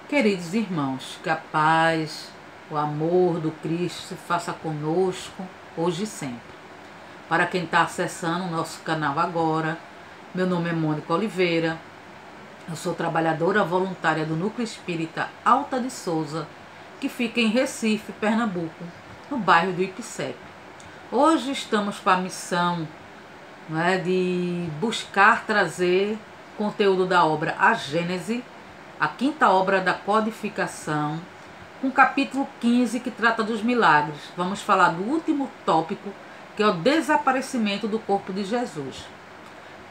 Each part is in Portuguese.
Queridos irmãos, que a paz, o amor do Cristo se faça conosco hoje e sempre. Para quem está acessando o nosso canal agora, meu nome é Mônica Oliveira, eu sou trabalhadora voluntária do Núcleo Espírita Alta de Souza, que fica em Recife, Pernambuco, no bairro do Ipicep. Hoje estamos com a missão, de buscar trazer conteúdo da obra A Gênese, a quinta obra da codificação, com o capítulo 15 que trata dos milagres. Vamos falar do último tópico, que é o desaparecimento do corpo de Jesus.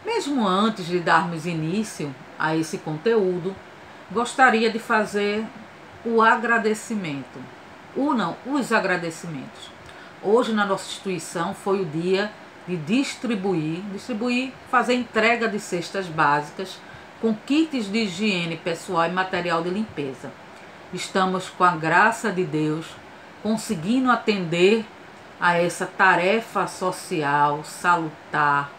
Mesmo antes de darmos início a esse conteúdo, gostaria de fazer o agradecimento. Os agradecimentos. Hoje na nossa instituição foi o dia de distribuir, fazer entrega de cestas básicas com kits de higiene pessoal e material de limpeza. Estamos, com a graça de Deus, conseguindo atender a essa tarefa social, salutar,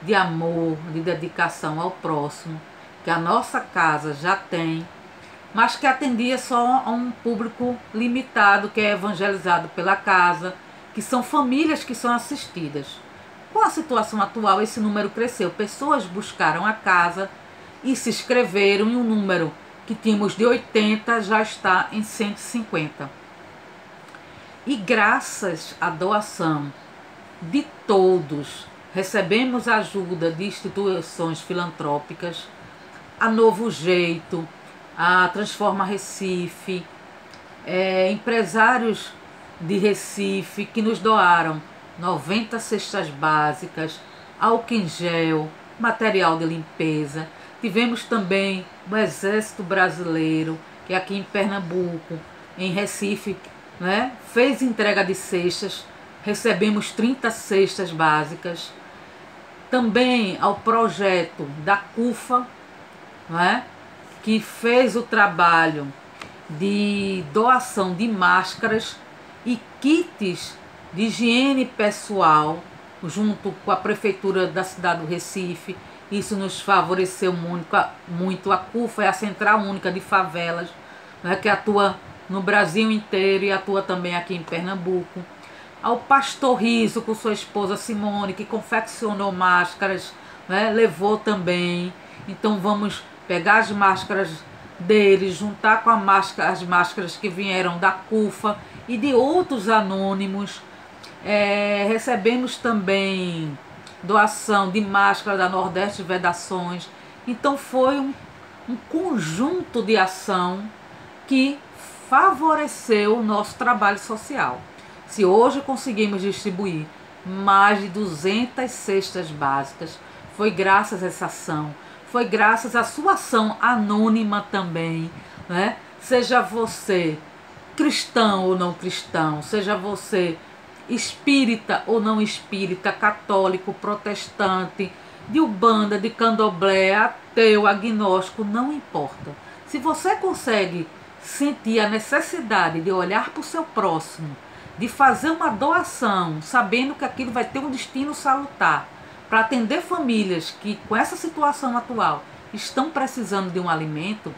de amor, de dedicação ao próximo, que a nossa casa já tem, mas que atendia só a um público limitado, que é evangelizado pela casa, que são famílias que são assistidas. Com a situação atual, esse número cresceu. Pessoas buscaram a casa e se inscreveram, e o número que tínhamos de 80 já está em 150. E graças à doação de todos, recebemos ajuda de instituições filantrópicas, a Novo Jeito, a Transforma Recife, empresários de Recife que nos doaram 90 cestas básicas, álcool em gel, material de limpeza. Tivemos também o Exército Brasileiro, que aqui em Pernambuco, em Recife, fez entrega de cestas, recebemos 30 cestas básicas. Também ao projeto da CUFA, que fez o trabalho de doação de máscaras e kits de higiene pessoal, junto com a Prefeitura da cidade do Recife. Isso nos favoreceu muito. A CUFA é a Central Única de Favelas, que atua no Brasil inteiro e atua também aqui em Pernambuco. Ao Pastor Riso, com sua esposa Simone, que confeccionou máscaras, levou também. Então vamos pegar as máscaras deles, juntar com as máscaras que vieram da CUFA e de outros anônimos. Recebemos também doação de máscara da Nordeste Vedações. Então foi um conjunto de ação que favoreceu o nosso trabalho social. Se hoje conseguimos distribuir mais de 200 cestas básicas, foi graças a essa ação, foi graças à sua ação anônima também, Seja você cristão ou não cristão, seja você espírita ou não espírita, católico, protestante, de umbanda, de candomblé, ateu, agnóstico, não importa. Se você consegue sentir a necessidade de olhar para o seu próximo, de fazer uma doação, sabendo que aquilo vai ter um destino salutar, para atender famílias que, com essa situação atual, estão precisando de um alimento,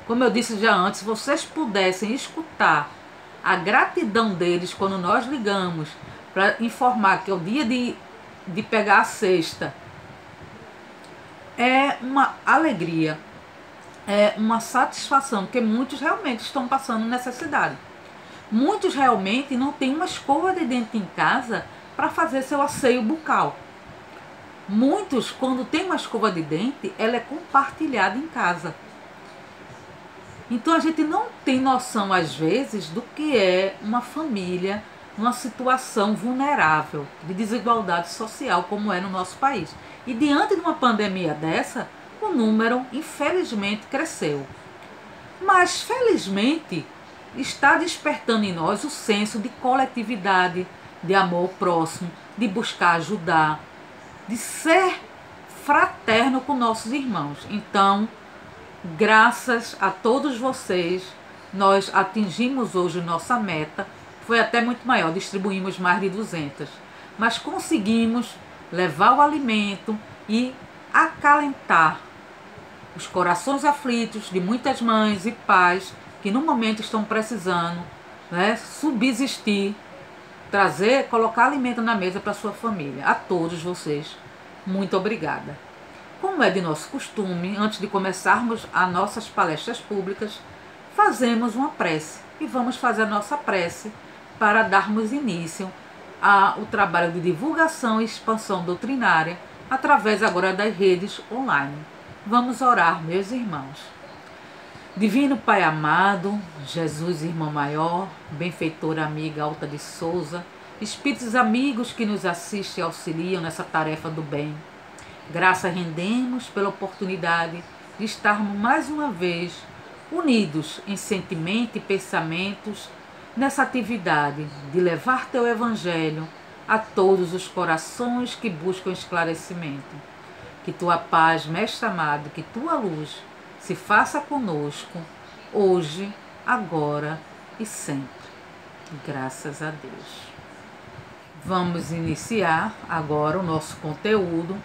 como eu disse já antes, se vocês pudessem escutar a gratidão deles quando nós ligamos para informar que é o dia de pegar a cesta, é uma alegria, é uma satisfação, porque muitos realmente estão passando necessidade. Muitos realmente não têm uma escova de dente em casa para fazer seu asseio bucal. Muitos, quando tem uma escova de dente, ela é compartilhada em casa. Então a gente não tem noção, às vezes, do que é uma família numa situação vulnerável, de desigualdade social, como é no nosso país. E diante de uma pandemia dessa, o número, infelizmente, cresceu. Mas, felizmente, está despertando em nós o senso de coletividade, de amor ao próximo, de buscar ajudar, de ser fraterno com nossos irmãos. Então, graças a todos vocês, nós atingimos hoje nossa meta. Foi até muito maior, distribuímos mais de 200. Mas conseguimos levar o alimento e acalentar os corações aflitos de muitas mães e pais que no momento estão precisando, né, subsistir, colocar alimento na mesa para sua família. A todos vocês, muito obrigada. Como é de nosso costume, antes de começarmos as nossas palestras públicas, fazemos uma prece e vamos fazer a nossa prece para darmos início ao trabalho de divulgação e expansão doutrinária através agora das redes online. Vamos orar, meus irmãos. Divino Pai amado, Jesus, irmão maior, benfeitora amiga Alta de Souza, espíritos amigos que nos assistem e auxiliam nessa tarefa do bem. Graça rendemos pela oportunidade de estarmos mais uma vez unidos em sentimento e pensamentos nessa atividade de levar teu Evangelho a todos os corações que buscam esclarecimento. Que tua paz, Mestre amado, que tua luz se faça conosco, hoje, agora e sempre. Graças a Deus. Vamos iniciar agora o nosso conteúdo,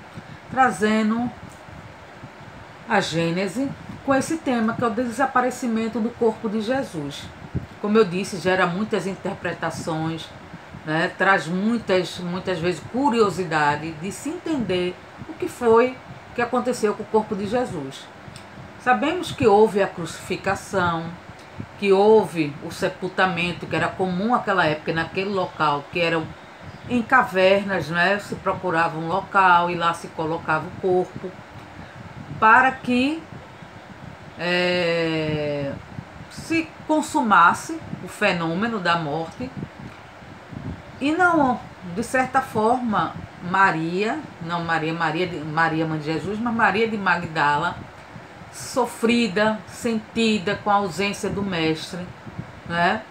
trazendo a Gênese com esse tema, que é o desaparecimento do corpo de Jesus. Como eu disse, gera muitas interpretações, né? Traz muitas vezes curiosidade de se entender o que foi que aconteceu com o corpo de Jesus. Sabemos que houve a crucificação, que houve o sepultamento, que era comum naquela época, naquele local, que eram em cavernas, né? Se procurava um local e lá se colocava o corpo, para que se consumasse o fenômeno da morte. E não, de certa forma, Maria, mãe de Jesus, mas Maria de Magdala, sofrida, sentida com a ausência do mestre, né,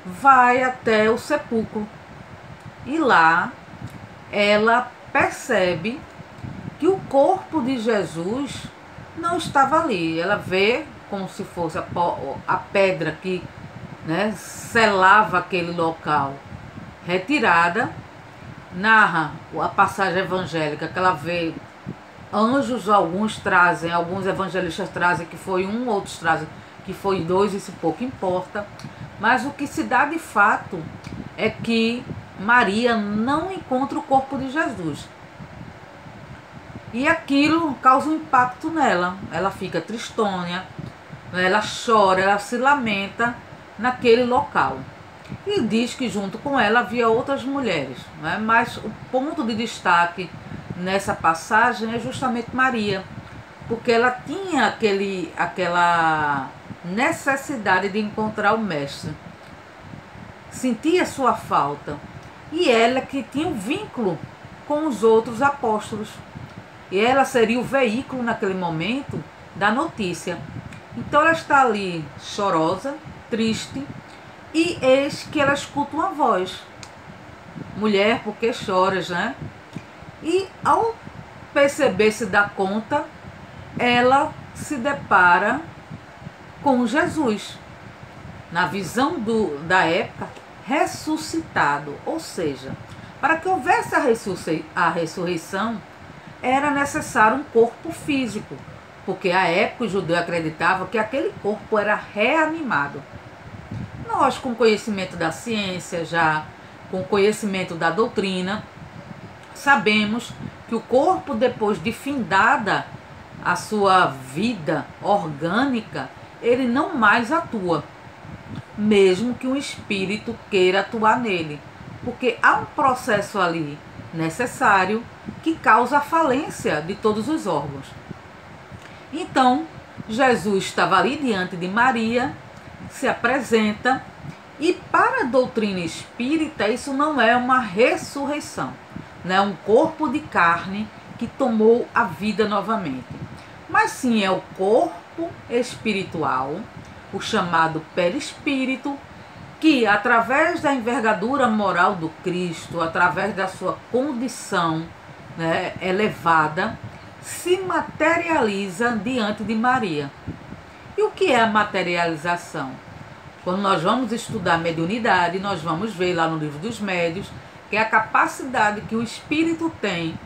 vai até o sepulcro. E lá ela percebe que o corpo de Jesus não estava ali. Ela vê como se fosse a pedra que, né, selava aquele local retirada. Narra a passagem evangélica que ela vê anjos, alguns evangelistas trazem que foi um, outros trazem que foi dois, isso pouco importa. Mas o que se dá de fato é que Maria não encontra o corpo de Jesus. E aquilo causa um impacto nela. Ela fica tristonha, ela chora, ela se lamenta naquele local. E diz que junto com ela havia outras mulheres, né? Mas o ponto de destaque nessa passagem é justamente Maria, porque ela tinha aquela necessidade de encontrar o mestre, sentia sua falta, e ela que tinha um vínculo com os outros apóstolos, e ela seria o veículo naquele momento da notícia. Então ela está ali chorosa, triste, e eis que ela escuta uma voz: mulher, por que choras, né? E ao perceber, se dá conta, ela se depara com Jesus, na visão da época, ressuscitado. Ou seja, para que houvesse a ressurreição, era necessário um corpo físico, porque à época o judeu acreditava que aquele corpo era reanimado. Nós, com conhecimento da ciência, já com conhecimento da doutrina, sabemos que o corpo, depois de findada a sua vida orgânica, ele não mais atua, mesmo que um espírito queira atuar nele, porque há um processo ali necessário que causa a falência de todos os órgãos. Então, Jesus estava ali diante de Maria, se apresenta, e para a doutrina espírita isso não é uma ressurreição, não é um corpo de carne que tomou a vida novamente, mas sim é o corpo espiritual, o chamado perispírito, que através da envergadura moral do Cristo, através da sua condição, né, elevada, se materializa diante de Maria. E o que é a materialização? Quando nós vamos estudar mediunidade, nós vamos ver lá no Livro dos Médiuns que é a capacidade que o espírito tem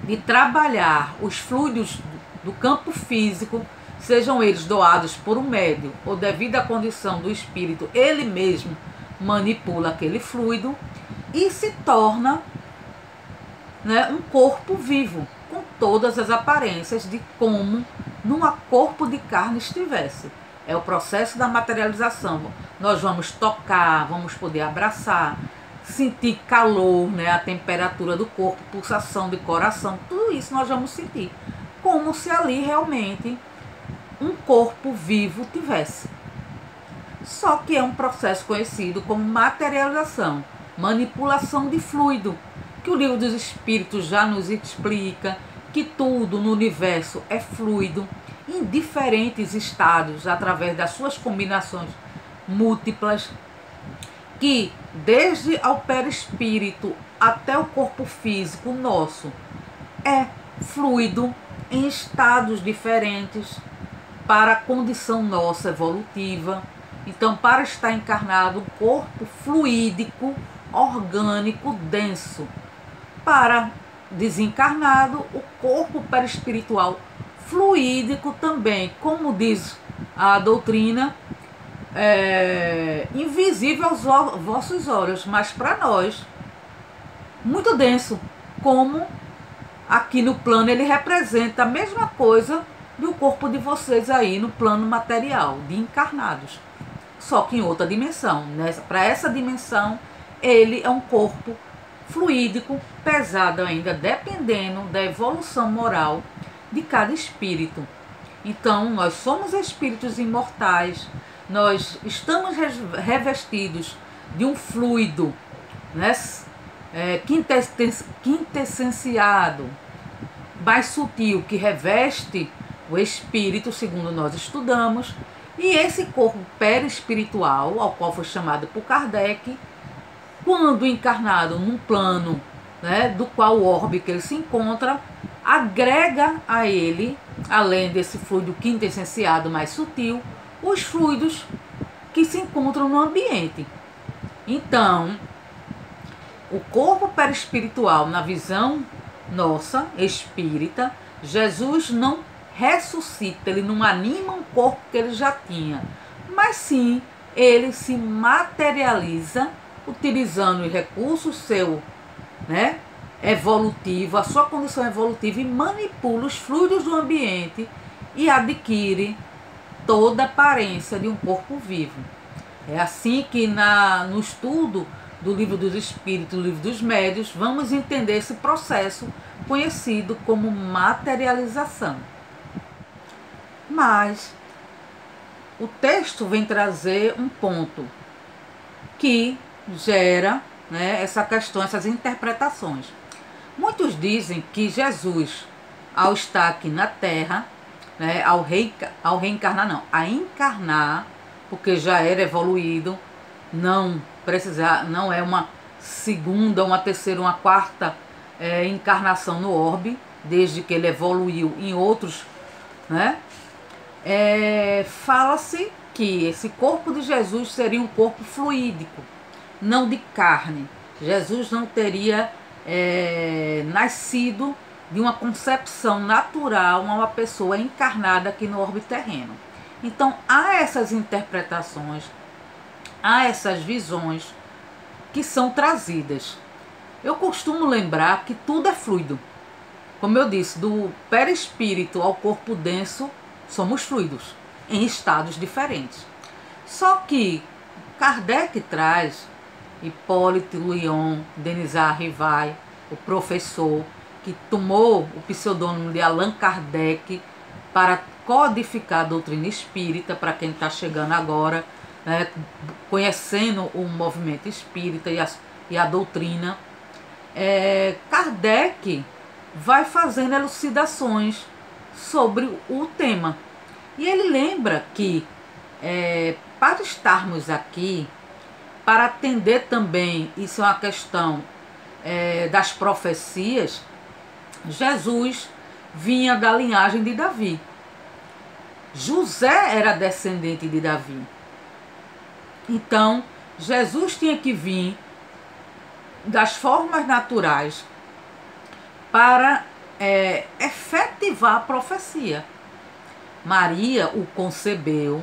de trabalhar os fluidos do campo físico, sejam eles doados por um médium ou devido à condição do espírito, ele mesmo manipula aquele fluido e se torna, né, um corpo vivo, com todas as aparências de como num corpo de carne estivesse. É o processo da materialização. Nós vamos tocar, vamos poder abraçar, sentir calor, né, a temperatura do corpo, pulsação de coração, tudo isso nós vamos sentir, como se ali realmente um corpo vivo tivesse. Só que é um processo conhecido como materialização, manipulação de fluido, que o Livro dos Espíritos já nos explica que tudo no universo é fluido, em diferentes estados, através das suas combinações múltiplas, que desde ao perispírito até o corpo físico nosso é fluido em estados diferentes para a condição nossa evolutiva. Então, para estar encarnado, um corpo fluídico, orgânico, denso. Para desencarnado, o corpo perispiritual fluídico também, como diz a doutrina, invisível aos vossos olhos, mas para nós, muito denso, como aqui no plano ele representa a mesma coisa do corpo de vocês aí no plano material, de encarnados, só que em outra dimensão. Para essa dimensão, ele é um corpo fluídico, pesado ainda, dependendo da evolução moral de cada espírito. Então, nós somos espíritos imortais, nós estamos revestidos de um fluido, né, quintessenciado, mais sutil, que reveste o espírito, segundo nós estudamos, e esse corpo perispiritual, ao qual foi chamado por Kardec, quando encarnado num plano, né, do qual o orbe que ele se encontra, agrega a ele, além desse fluido quintessenciado mais sutil, os fluidos que se encontram no ambiente. Então, o corpo perispiritual, na visão nossa, espírita, Jesus não ressuscita, ele não anima um corpo que ele já tinha, mas sim, ele se materializa utilizando os recursos seu, né, evolutivo, a sua condição evolutiva, e manipula os fluidos do ambiente e adquire toda a aparência de um corpo vivo. É assim que no estudo do Livro dos Espíritos, do Livro dos Médiuns, vamos entender esse processo conhecido como materialização. Mas o texto vem trazer um ponto que gera, né, essa questão, essas interpretações. Muitos dizem que Jesus, ao estar aqui na Terra, né, ao reencarnar não, a encarnar, porque já era evoluído, não é uma segunda, uma terceira, uma quarta encarnação no orbe, desde que ele evoluiu em outros, né? Fala-se que esse corpo de Jesus seria um corpo fluídico, não de carne. Jesus não teria nascido de uma concepção natural a uma pessoa encarnada aqui no orbe terreno. Então há essas interpretações, há essas visões que são trazidas. Eu costumo lembrar que tudo é fluido. Como eu disse, do perispírito ao corpo denso, somos fluidos, em estados diferentes. Só que Kardec traz, Hipólito Lyon, Denisard Rivai, o professor, que tomou o pseudônimo de Allan Kardec para codificar a doutrina espírita, para quem está chegando agora, né, conhecendo o movimento espírita e a doutrina. Kardec vai fazendo elucidações sobre o tema. E ele lembra que para estarmos aqui, para atender também, isso é uma questão das profecias, Jesus vinha da linhagem de Davi. José era descendente de Davi. Então, Jesus tinha que vir das formas naturais para efetivar a profecia. Maria o concebeu.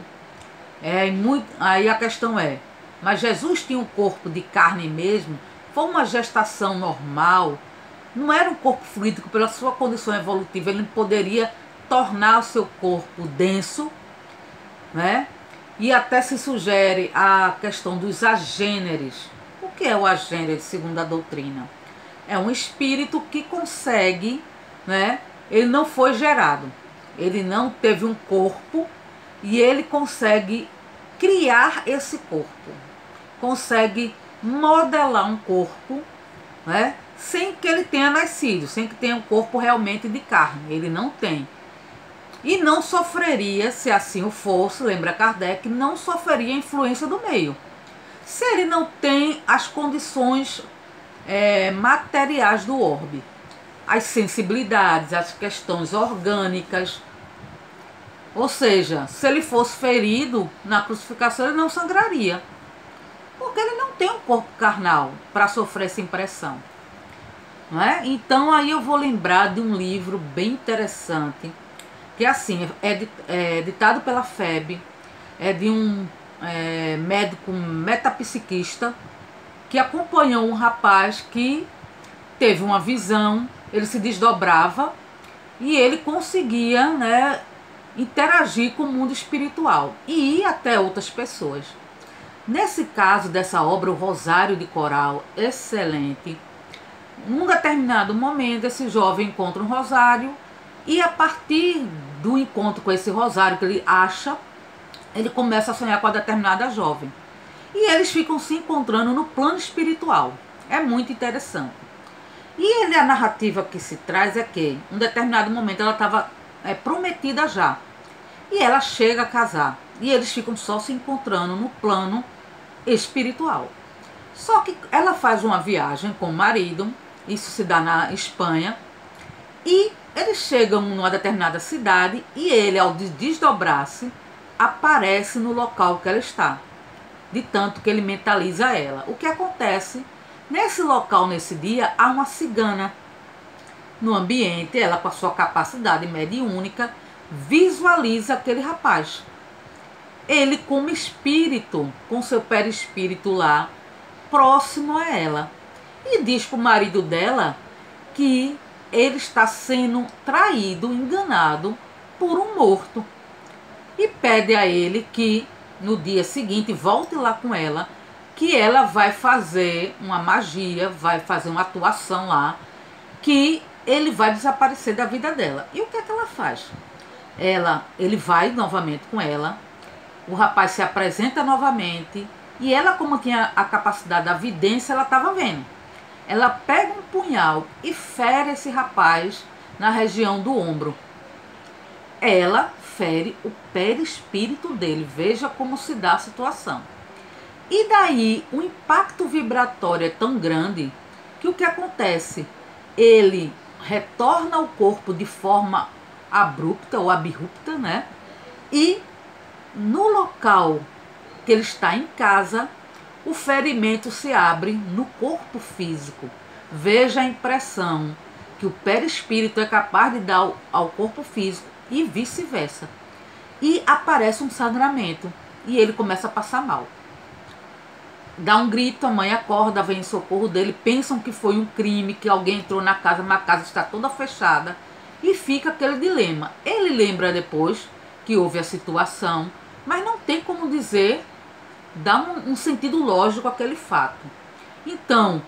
Aí a questão é, mas Jesus tinha um corpo de carne mesmo? Foi uma gestação normal? Não era um corpo fluídico pela sua condição evolutiva? Ele poderia tornar o seu corpo denso, né? E até se sugere a questão dos agêneres. O que é o agênere, segundo a doutrina? É um espírito que consegue, né? Ele não foi gerado, ele não teve um corpo e ele consegue criar esse corpo, consegue modelar um corpo, né? Sem que ele tenha nascido, sem que tenha um corpo realmente de carne. Ele não tem. E não sofreria, se assim o fosse, lembra Kardec, não sofreria a influência do meio. Se ele não tem as condições materiais do orbe, as sensibilidades, as questões orgânicas. Ou seja, se ele fosse ferido na crucificação, ele não sangraria. Porque ele não tem um corpo carnal para sofrer essa impressão. Não é? Então aí eu vou lembrar de um livro bem interessante, que assim, é ditado pela FEB, é de um médico metapsiquista, que acompanhou um rapaz que teve uma visão, ele se desdobrava e ele conseguia, né, interagir com o mundo espiritual e ir até outras pessoas. Nesse caso dessa obra, o Rosário de Coral, excelente, num determinado momento esse jovem encontra um rosário e a partir do encontro com esse rosário que ele acha, ele começa a sonhar com a determinada jovem. E eles ficam se encontrando no plano espiritual. É muito interessante. E a narrativa que se traz é que, em um determinado momento, ela estava prometida já. E ela chega a casar. E eles ficam só se encontrando no plano espiritual. Só que ela faz uma viagem com o marido, isso se dá na Espanha, e eles chegam numa determinada cidade e ele, ao desdobrar-se, aparece no local que ela está. De tanto que ele mentaliza ela. O que acontece? Nesse local, nesse dia, há uma cigana no ambiente. Ela, com a sua capacidade mediúnica, visualiza aquele rapaz. Ele, como espírito, com seu perispírito lá, próximo a ela. E diz para o marido dela que ele está sendo traído, enganado por um morto. E pede a ele que no dia seguinte volte lá com ela, que ela vai fazer uma magia, vai fazer uma atuação lá, que ele vai desaparecer da vida dela. E o que é que ela faz? Ele vai novamente com ela, o rapaz se apresenta novamente, e ela, como tinha a capacidade da vidência, ela estava vendo. Ela pega um punhal e fere esse rapaz na região do ombro. Ela fere o perispírito dele. Veja como se dá a situação. E daí o impacto vibratório é tão grande que o que acontece? Ele retorna ao corpo de forma abrupta ou abrupta, né? E no local que ele está em casa, o ferimento se abre no corpo físico. Veja a impressão que o perispírito é capaz de dar ao corpo físico e vice-versa. E aparece um sangramento e ele começa a passar mal. Dá um grito, a mãe acorda, vem em socorro dele, pensam que foi um crime, que alguém entrou na casa, mas a casa está toda fechada e fica aquele dilema. Ele lembra depois que houve a situação, mas não tem como dizer, dá um sentido lógico àquele fato. Então,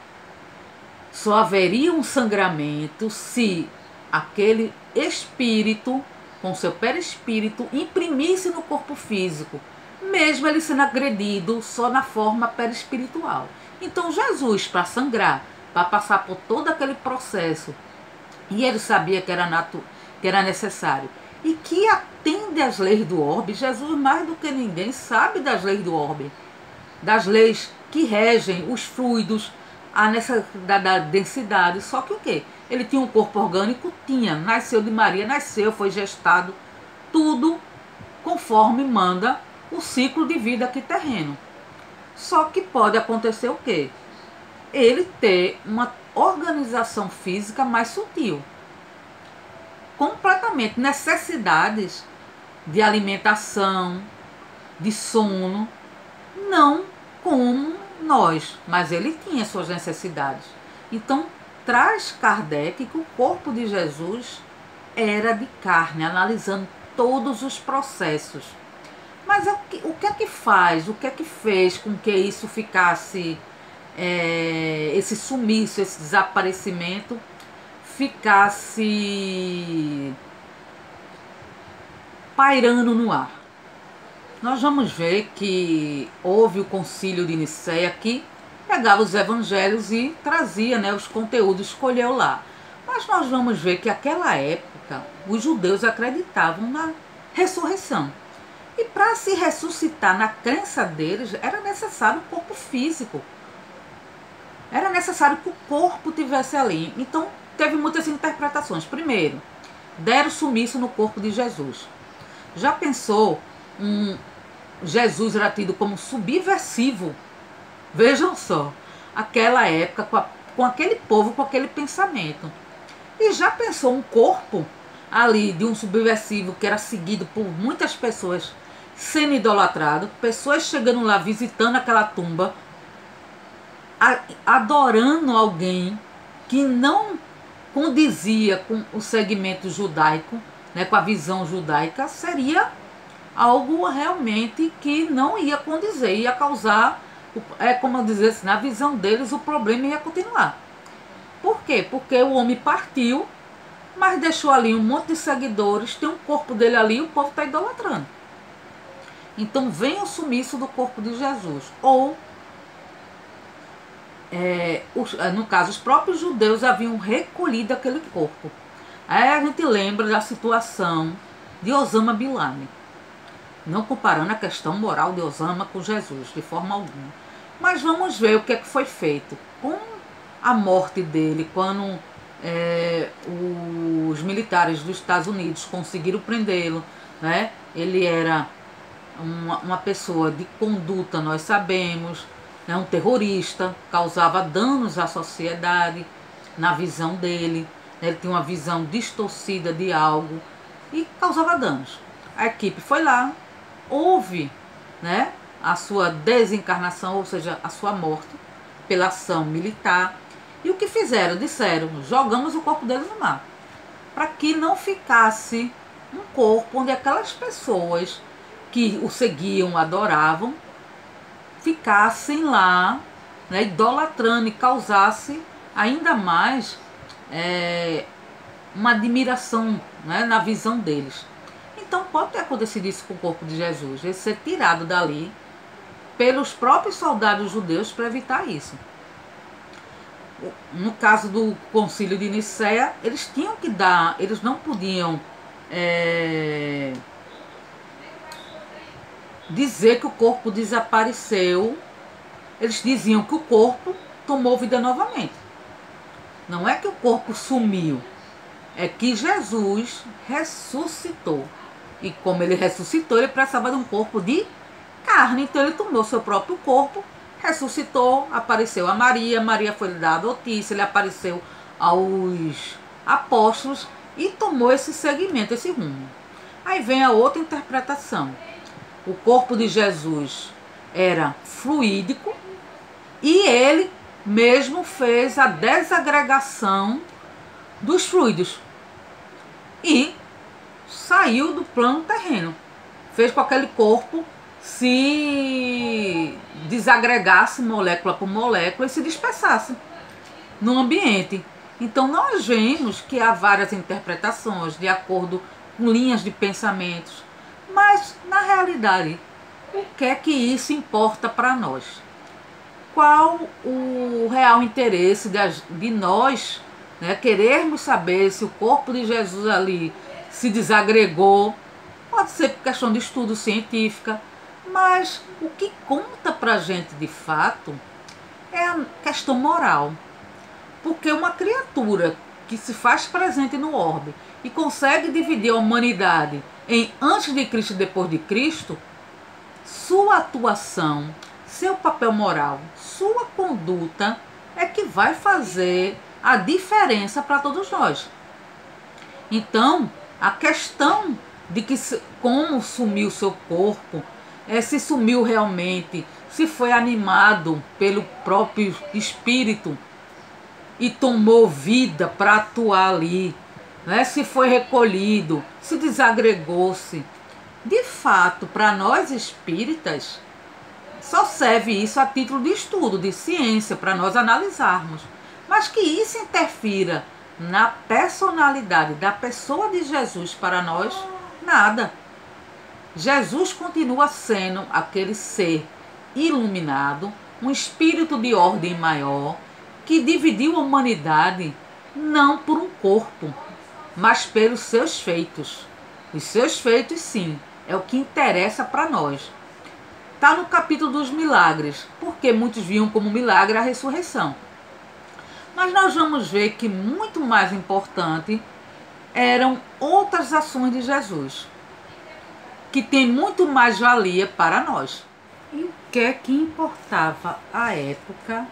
só haveria um sangramento se aquele espírito, com seu perispírito, imprimisse no corpo físico, mesmo ele sendo agredido só na forma perispiritual. Então Jesus, para sangrar, para passar por todo aquele processo, e ele sabia que era necessário, e que atende às leis do orbe, Jesus mais do que ninguém sabe das leis do orbe, das leis que regem os fluidos, a necessidade da densidade. Só que o quê? Ele tinha um corpo orgânico? Tinha. Nasceu de Maria, nasceu, foi gestado, tudo conforme manda o ciclo de vida aqui terreno. Só que pode acontecer o quê? Ele ter uma organização física mais sutil. completamente necessidades de alimentação, de sono, não como nós, mas ele tinha suas necessidades. Então, traz Kardec que o corpo de Jesus era de carne, analisando todos os processos. Mas o que é que faz, o que é que fez com que isso ficasse, esse sumiço, esse desaparecimento, ficasse pairando no ar? Nós vamos ver que houve o concílio de Nicéia que pegava os evangelhos e trazia, né, os conteúdos, escolheu lá. Mas nós vamos ver que naquela época os judeus acreditavam na ressurreição. E para se ressuscitar na crença deles era necessário o corpo físico. Era necessário que o corpo tivesse ali. Então teve muitas interpretações. Primeiro, deram sumiço no corpo de Jesus. Já pensou Jesus era tido como subversivo? Vejam só, aquela época, com aquele povo, com aquele pensamento. E já pensou um corpo ali de um subversivo que era seguido por muitas pessoas sendo idolatrado, pessoas chegando lá, visitando aquela tumba, adorando alguém que não condizia com o segmento judaico, né, com a visão judaica, seria algo realmente que não ia condizer, ia causar, como eu dizer assim, na visão deles o problema ia continuar. Por quê? Porque o homem partiu, mas deixou ali um monte de seguidores, tem um corpo dele ali e o povo está idolatrando. Então vem o sumiço do corpo de Jesus. Ou, no caso, os próprios judeus haviam recolhido aquele corpo. Aí a gente lembra da situação de Osama Bin Laden. Não comparando a questão moral de Osama com Jesus, de forma alguma. Mas vamos ver o que é que foi feito. Com a morte dele, quando os militares dos Estados Unidos conseguiram prendê-lo, né? Ele era uma pessoa de conduta, nós sabemos, né? Um terrorista, causava danos à sociedade, na visão dele. Ele tinha uma visão distorcida de algo e causava danos. A equipe foi lá, houve, né, a sua desencarnação, ou seja, a sua morte pela ação militar. E o que fizeram? Disseram, jogamos o corpo dele no mar, para que não ficasse um corpo onde aquelas pessoas que o seguiam, adoravam, ficassem lá, né, idolatrando e causasse ainda mais uma admiração, né, na visão deles. Então pode ter acontecido isso com o corpo de Jesus, ele ser tirado dali pelos próprios soldados judeus para evitar isso. No caso do concílio de Nicéia, eles tinham que dar, eles não podiam dizer que o corpo desapareceu. Eles diziam que o corpo tomou vida novamente. Não é que o corpo sumiu, é que Jesus ressuscitou. E como ele ressuscitou, ele precisava de um corpo de carne. Então ele tomou seu próprio corpo, ressuscitou, apareceu a Maria, Maria foi lhe dar a notícia, ele apareceu aos apóstolos e tomou esse segmento, esse rumo. Aí vem a outra interpretação. O corpo de Jesus era fluídico e ele mesmo fez a desagregação dos fluidos e saiu do plano terreno. Fez com que aquele corpo se desagregasse molécula por molécula e se dispersasse no ambiente. Então nós vemos que há várias interpretações de acordo com linhas de pensamentos, mas na realidade, o que é que isso importa para nós? Qual o real interesse de nós, né, querermos saber se o corpo de Jesus ali se desagregou? Pode ser por questão de estudo científica, mas o que conta para a gente de fato é a questão moral. Porque uma criatura que se faz presente no orbe e consegue dividir a humanidade em antes de Cristo e depois de Cristo, sua atuação, seu papel moral, sua conduta é que vai fazer a diferença para todos nós. Então, a questão de que como sumiu seu corpo, se sumiu realmente, se foi animado pelo próprio espírito e tomou vida para atuar ali, né? Se foi recolhido, se desagregou-se. De fato, para nós espíritas, só serve isso a título de estudo, de ciência, para nós analisarmos. Mas que isso interfira na personalidade da pessoa de Jesus para nós, nada. Jesus continua sendo aquele ser iluminado, um espírito de ordem maior, que dividiu a humanidade não por um corpo, mas pelos seus feitos. Os seus feitos, sim, é o que interessa para nós. Está no capítulo dos milagres, porque muitos viam como milagre a ressurreição. Mas nós vamos ver que muito mais importante eram outras ações de Jesus, que tem muito mais valia para nós. E o que é que importava à época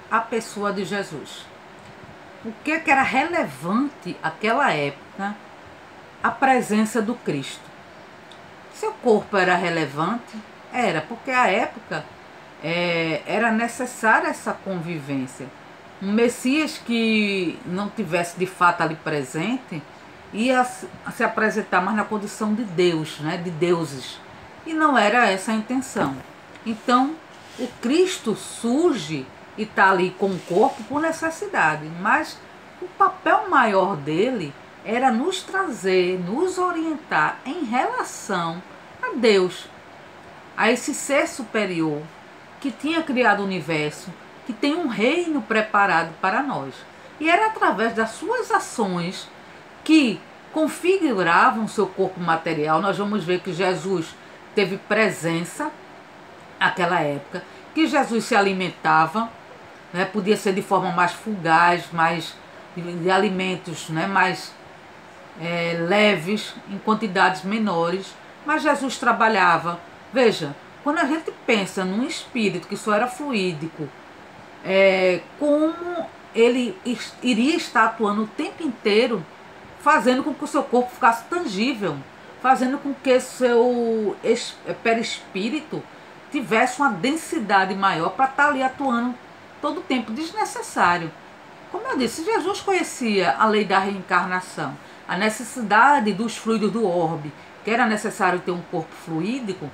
a pessoa de Jesus? O que é que era relevante àquela época a presença do Cristo? Seu corpo era relevante? Era, porque à época era necessária essa convivência. Um Messias que não tivesse de fato ali presente ia se apresentar mais na condição de Deus, né, de deuses. E não era essa a intenção. Então, o Cristo surge e está ali com o corpo por necessidade, mas o papel maior dele era nos trazer, nos orientar em relação a Deus, a esse ser superior que tinha criado o universo, que tem um reino preparado para nós. E era através das suas ações que configuravam seu corpo material. Nós vamos ver que Jesus teve presença naquela época, que Jesus se alimentava, né, podia ser de forma mais fugaz, mais de alimentos, né, mais leves, em quantidades menores, mas Jesus trabalhava. Veja, quando a gente pensa num espírito que só era fluídico, como ele iria estar atuando o tempo inteiro, fazendo com que o seu corpo ficasse tangível, fazendo com que seu perispírito tivesse uma densidade maior para estar ali atuando todo o tempo, desnecessário. Como eu disse, Jesus conhecia a lei da reencarnação, a necessidade dos fluidos do orbe, que era necessário ter um corpo fluídico,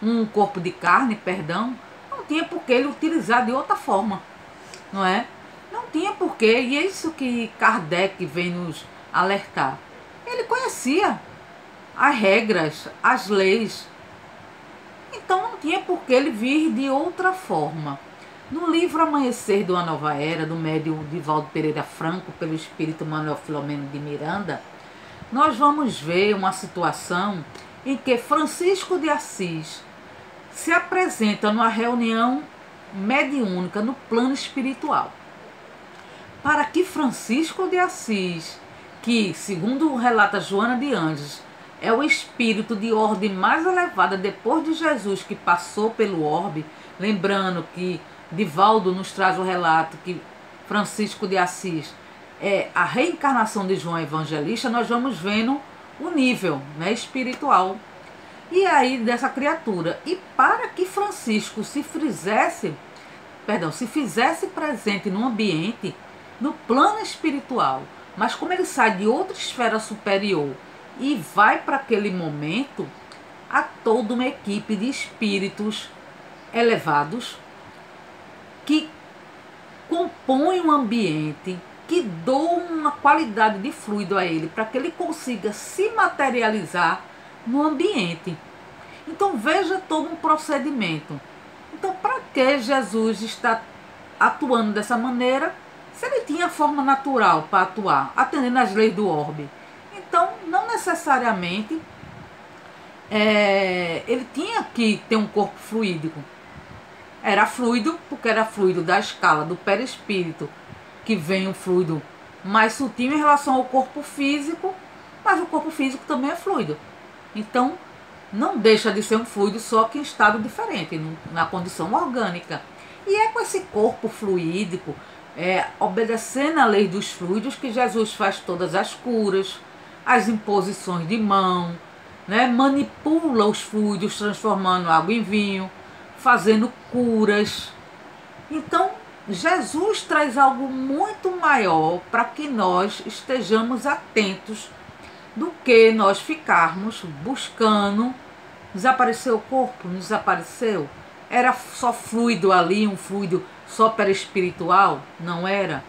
um corpo de carne, perdão, não tinha por que ele utilizar de outra forma, não é? Não tinha porquê, e é isso que Kardec vem nos alertar. Ele conhecia as regras, as leis, então não tinha por que ele vir de outra forma. No livro Amanhecer de uma Nova Era, do médium Divaldo Pereira Franco, pelo espírito Manuel Filomeno de Miranda, nós vamos ver uma situação em que Francisco de Assis se apresenta numa reunião mediúnica no plano espiritual. Para que Francisco de Assis, que, segundo relata Joana de Anjos, é o espírito de ordem mais elevada depois de Jesus que passou pelo orbe, lembrando que Divaldo nos traz o relato que Francisco de Assis é a reencarnação de João Evangelista, nós vamos vendo o nível, né, espiritual. E aí dessa criatura. E para que Francisco se fizesse presente no ambiente, no plano espiritual, mas como ele sai de outra esfera superior e vai para aquele momento, há toda uma equipe de espíritos elevados que compõem um ambiente, que dão uma qualidade de fluido a ele, para que ele consiga se materializar no ambiente. Então veja todo um procedimento. Então para que Jesus está atuando dessa maneira, se ele tinha forma natural para atuar, atendendo às leis do orbe? Então não necessariamente ele tinha que ter um corpo fluídico. Era fluido, porque era fluido da escala do perispírito, que vem um fluido mais sutil em relação ao corpo físico, mas o corpo físico também é fluido. Então, não deixa de ser um fluido, só que em estado diferente, na condição orgânica. E é com esse corpo fluídico, obedecendo a lei dos fluidos, que Jesus faz todas as curas, as imposições de mão, né? Manipula os fluidos, transformando água em vinho, fazendo curas. Então, Jesus traz algo muito maior para que nós estejamos atentos do que nós ficarmos buscando. Desapareceu o corpo? Não desapareceu? Era só fluido ali, um fluido só perispiritual? Não era.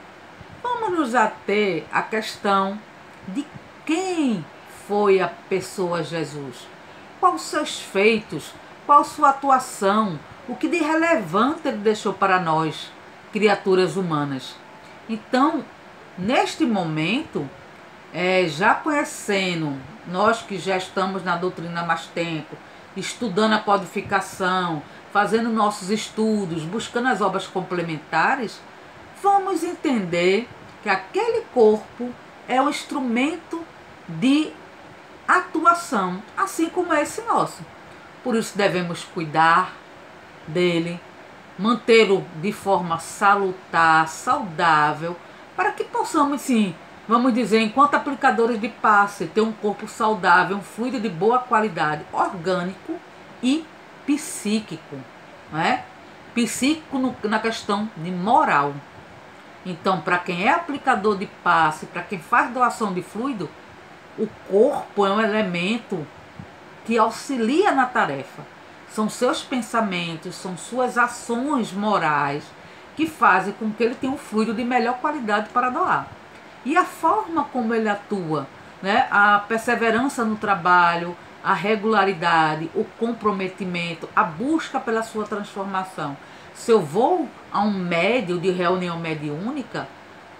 Vamos nos ater à questão de quem foi a pessoa Jesus. Quais os seus feitos, qual sua atuação, o que de relevante ele deixou para nós, criaturas humanas. Então, neste momento, já conhecendo, nós que já estamos na doutrina há mais tempo, estudando a codificação, fazendo nossos estudos, buscando as obras complementares, vamos entender que aquele corpo é um instrumento de atuação, assim como esse nosso. Por isso devemos cuidar dele, mantê-lo de forma salutar, saudável, para que possamos, sim, vamos dizer, enquanto aplicadores de passe, ter um corpo saudável, um fluido de boa qualidade, orgânico e psíquico, não é? Psíquico na questão de moral. Então, para quem é aplicador de passe, para quem faz doação de fluido, o corpo é um elemento que auxilia na tarefa. São seus pensamentos, são suas ações morais que fazem com que ele tenha um fluido de melhor qualidade para doar. E a forma como ele atua, né? A perseverança no trabalho, a regularidade, o comprometimento, a busca pela sua transformação. Se eu vou a um médio de reunião mediúnica,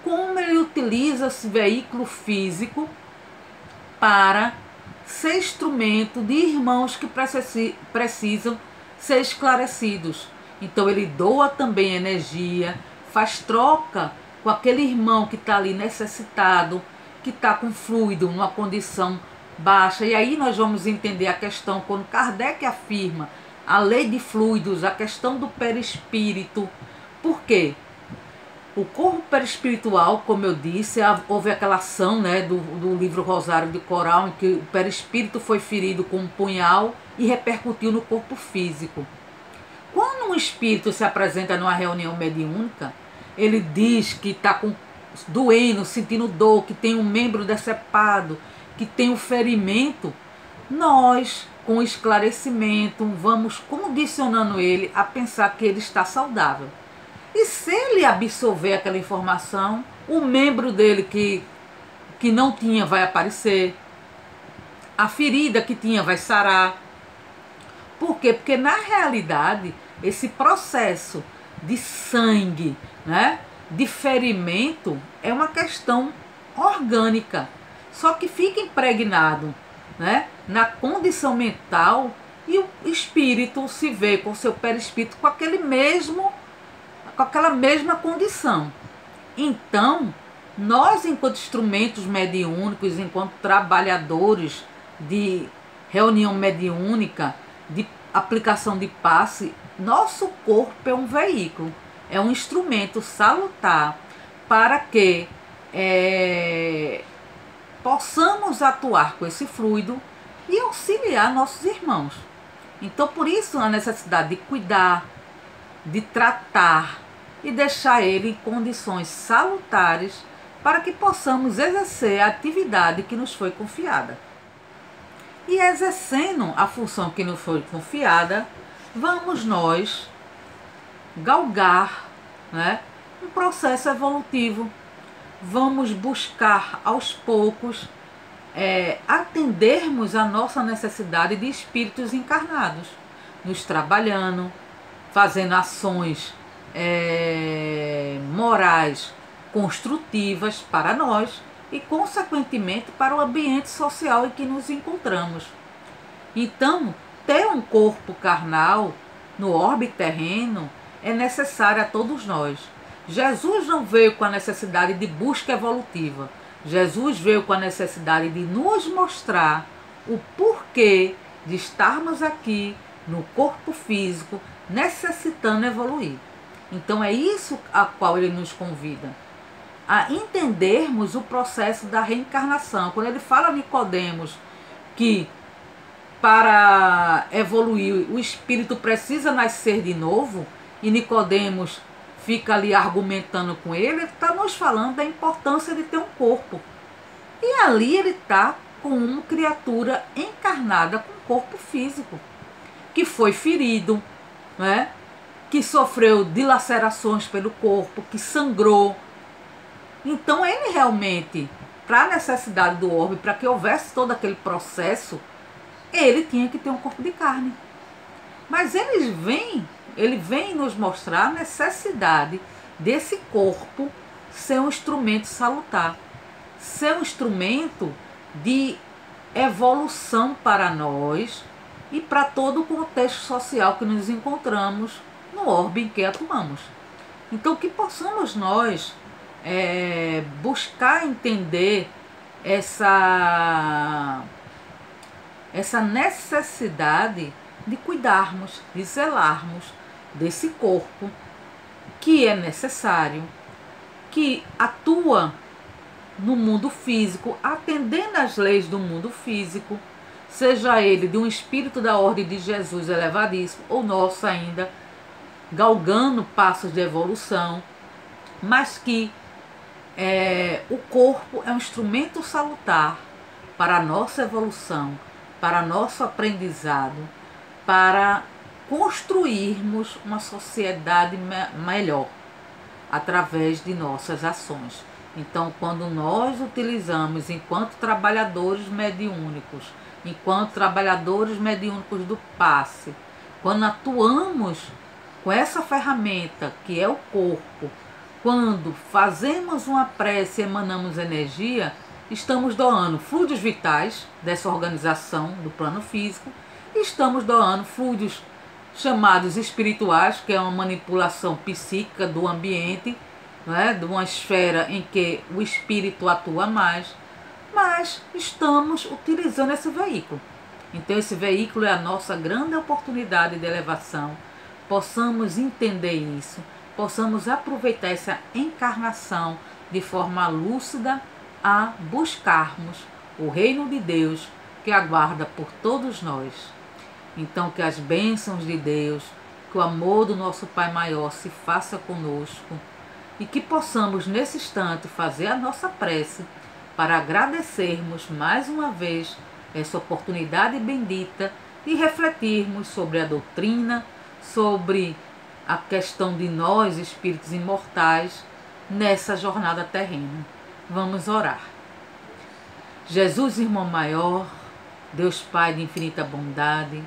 como ele utiliza esse veículo físico para ser instrumento de irmãos que precisam ser esclarecidos. Então ele doa também energia, faz troca com aquele irmão que está ali necessitado, que está com fluido numa condição baixa. E aí nós vamos entender a questão, quando Kardec afirma a lei de fluidos, a questão do perispírito. Por quê? O corpo perispiritual, como eu disse, houve aquela ação, né, do livro Rosário de Coral, em que o perispírito foi ferido com um punhal e repercutiu no corpo físico. Quando um espírito se apresenta numa reunião mediúnica, ele diz que está doendo, sentindo dor, que tem um membro decepado, que tem um ferimento. Nós, com esclarecimento, vamos condicionando ele a pensar que ele está saudável. E se ele absorver aquela informação, o membro dele que não tinha vai aparecer, a ferida que tinha vai sarar. Por quê? Porque na realidade, esse processo de sangue, né, de ferimento, é uma questão orgânica. Só que fica impregnado, né, na condição mental, e o espírito se vê com o seu perispírito com aquela mesma condição. Então, nós, enquanto instrumentos mediúnicos, enquanto trabalhadores de reunião mediúnica, de aplicação de passe, nosso corpo é um veículo, é um instrumento salutar para que possamos atuar com esse fluido e auxiliar nossos irmãos. Então, por isso, a necessidade de cuidar, de tratar e deixar ele em condições salutares para que possamos exercer a atividade que nos foi confiada. E exercendo a função que nos foi confiada, vamos nós galgar, né, um processo evolutivo. Vamos buscar aos poucos atendermos a nossa necessidade de espíritos encarnados, nos trabalhando, fazendo ações morais construtivas para nós e, consequentemente, para o ambiente social em que nos encontramos. Então, ter um corpo carnal no orbe terreno é necessário a todos nós. Jesus não veio com a necessidade de busca evolutiva. Jesus veio com a necessidade de nos mostrar o porquê de estarmos aqui no corpo físico necessitando evoluir. Então é isso a qual ele nos convida, a entendermos o processo da reencarnação. Quando ele fala a Nicodemos que para evoluir o espírito precisa nascer de novo, e Nicodemos fica ali argumentando com ele está nos falando da importância de ter um corpo. E ali ele está com uma criatura encarnada com corpo físico, que foi ferido, né? Que sofreu dilacerações pelo corpo, que sangrou. Então ele realmente, para a necessidade do orbe, para que houvesse todo aquele processo, ele tinha que ter um corpo de carne. Mas ele vem nos mostrar a necessidade desse corpo ser um instrumento salutar, ser um instrumento de evolução para nós e para todo o contexto social que nos encontramos no orbe em que atuamos. Então que possamos nós buscar entender essa necessidade de cuidarmos, de zelarmos desse corpo que é necessário, que atua no mundo físico, atendendo às leis do mundo físico, seja ele de um espírito da ordem de Jesus elevadíssimo ou nosso ainda, galgando passos de evolução, mas que o corpo é um instrumento salutar para a nossa evolução, para nosso aprendizado, para construirmos uma sociedade melhor através de nossas ações. Então, quando nós utilizamos enquanto trabalhadores mediúnicos, do passe, quando atuamos com essa ferramenta que é o corpo, quando fazemos uma prece e emanamos energia, estamos doando fluidos vitais dessa organização do plano físico, e estamos doando fluidos chamados espirituais, que é uma manipulação psíquica do ambiente, né, de uma esfera em que o espírito atua mais, mas estamos utilizando esse veículo. Então esse veículo é a nossa grande oportunidade de elevação. Possamos entender isso, possamos aproveitar essa encarnação de forma lúcida a buscarmos o reino de Deus que aguarda por todos nós. Então que as bênçãos de Deus, que o amor do nosso Pai Maior se faça conosco e que possamos nesse instante fazer a nossa prece para agradecermos mais uma vez essa oportunidade bendita de refletirmos sobre a doutrina, sobre a questão de nós, espíritos imortais, nessa jornada terrena. Vamos orar. Jesus, irmão maior, Deus Pai de infinita bondade,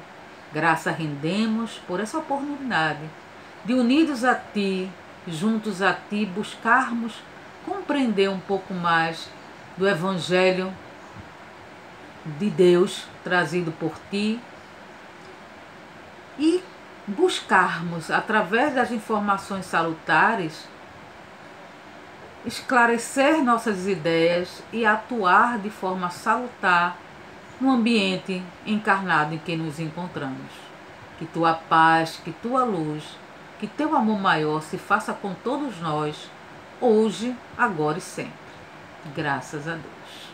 graça rendemos por essa oportunidade de, unidos a Ti, juntos a Ti, buscarmos compreender um pouco mais do Evangelho de Deus trazido por Ti e buscarmos, através das informações salutares, esclarecer nossas ideias e atuar de forma salutar no ambiente encarnado em que nos encontramos. Que Tua paz, que Tua luz, que Teu amor maior se faça com todos nós, hoje, agora e sempre. Graças a Deus.